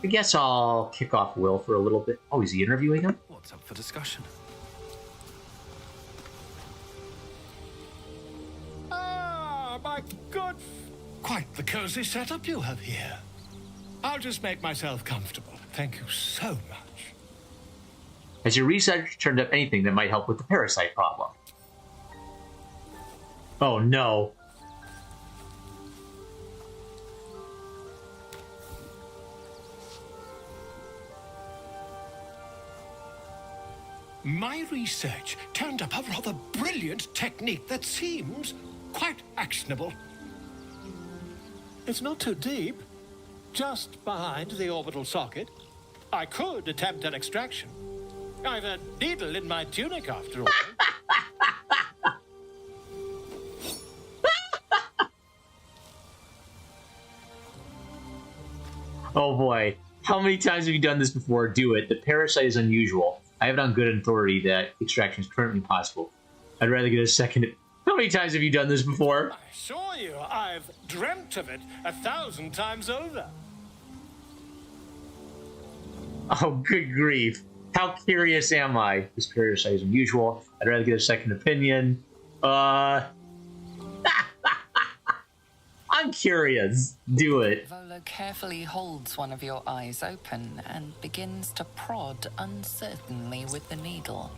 I guess I'll kick off Will for a little bit. Oh, is he interviewing him? What's up for discussion? Ah, my good... Quite the cozy setup you have here. I'll just make myself comfortable. Thank you so much. Has your research turned up anything that might help with the parasite problem? Oh, no. My research turned up a rather brilliant technique that seems quite actionable. It's not too deep, just behind the orbital socket. I could attempt an extraction. I've a needle in my tunic, after all. Oh boy. How many times have you done this before? Do it. The parasite is unusual. I have it on good authority that extraction is currently possible. I'd rather get a second... How many times have you done this before? I assure you, I've dreamt of it 1,000 times over. Oh, good grief. How curious am I? This parasite is unusual. I'd rather get a second opinion. I'm curious. Do it. Volo carefully holds one of your eyes open and begins to prod uncertainly with the needle.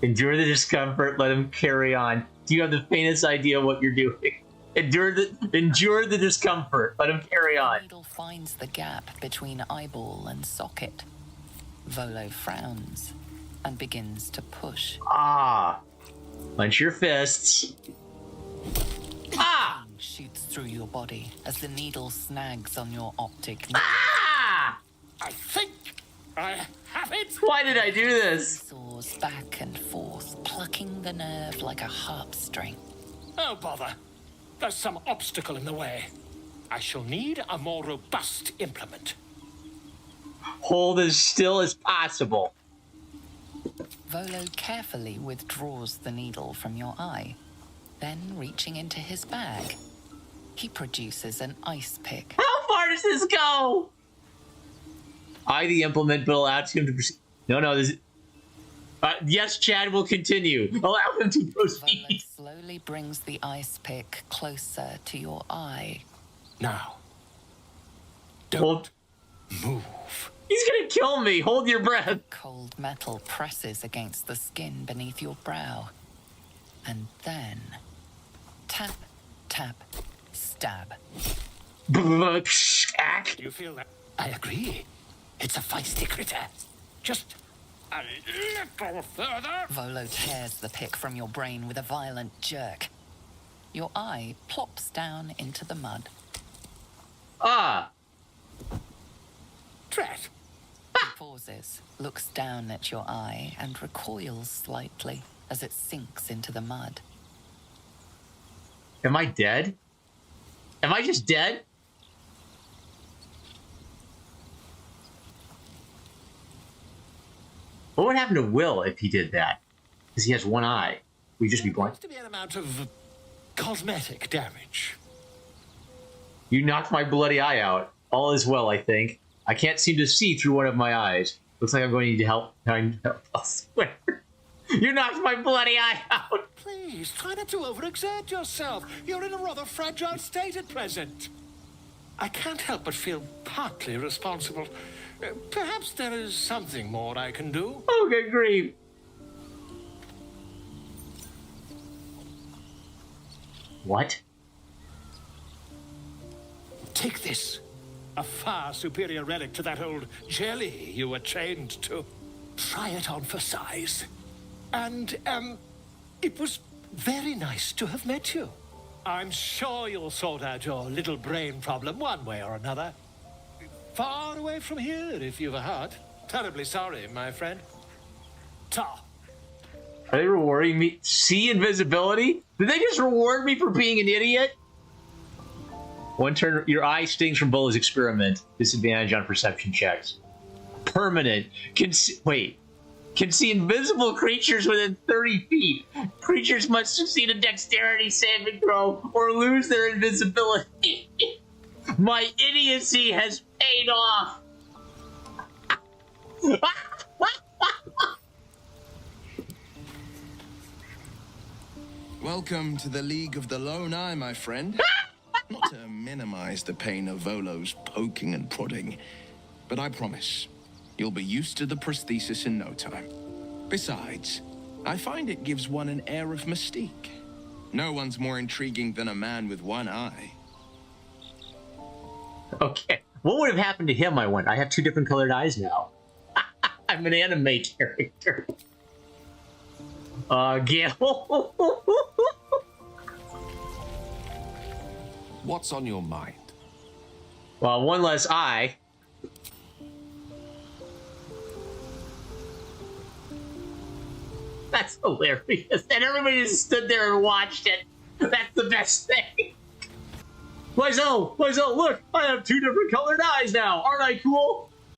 Endure the discomfort. Let him carry on. Do you have the faintest idea what you're doing? Endure the discomfort. Let him carry on. The needle finds the gap between eyeball and socket. Volo frowns and begins to push. Ah. Clench your fists. Ah! Shoots through your body as the needle snags on your optic nerve. Ah! I think I have it. Why did I do this? Soars back and forth, plucking the nerve like a harp string. Oh, bother. There's some obstacle in the way. I shall need a more robust implement. Hold as still as possible. Volo carefully withdraws the needle from your eye. Then, reaching into his bag, he produces an ice pick. How far does this go? I, the implement, but allows him to proceed. No, this is... yes, Chad will continue. Allow him to Volo proceed. slowly brings the ice pick closer to your eye. Now, don't move. He's gonna kill me. Hold your breath. Cold metal presses against the skin beneath your brow. And then, tap, tap, stab. Do you feel that? I agree. It's a feisty critter. Just a little further. Volo tears the pick from your brain with a violent jerk. Your eye plops down into the mud. Ah. Drat. He pauses, looks down at your eye, and recoils slightly as it sinks into the mud. Am I dead? Am I just dead? What would happen to Will if he did that? Because he has one eye. We'd just be blind. Seems to be an amount of cosmetic damage. You knocked my bloody eye out. All is well, I think. I can't seem to see through one of my eyes. Looks like I'm going to need help. I'll swear. You knocked my bloody eye out. Please, try not to overexert yourself. You're in a rather fragile state at present. I can't help but feel partly responsible. Perhaps there is something more I can do. Oh, good grief. What? Take this. A far superior relic to that old jelly you were chained to. Try it on for size. And, it was very nice to have met you. I'm sure you'll sort out your little brain problem one way or another. Far away from here, if you've a heart. Terribly sorry, my friend. Ta. Are they rewarding me? See invisibility? Did they just reward me for being an idiot? One turn, your eye stings from Volo's experiment. Disadvantage on perception checks. Permanent. Wait. Can see invisible creatures within 30 feet. Creatures must succeed a dexterity saving throw or lose their invisibility. My idiocy has paid off. Welcome to the League of the Lone Eye, my friend. Not to minimize the pain of Volo's poking and prodding, but I promise, you'll be used to the prosthesis in no time. Besides, I find it gives one an air of mystique. No one's more intriguing than a man with one eye. Okay, what would have happened to him? I have two different colored eyes now. I'm an anime character. Gil. What's on your mind? Well, one less eye. That's hilarious. And everybody just stood there and watched it. That's the best thing. Myself, look, I have two different colored eyes now. Aren't I cool?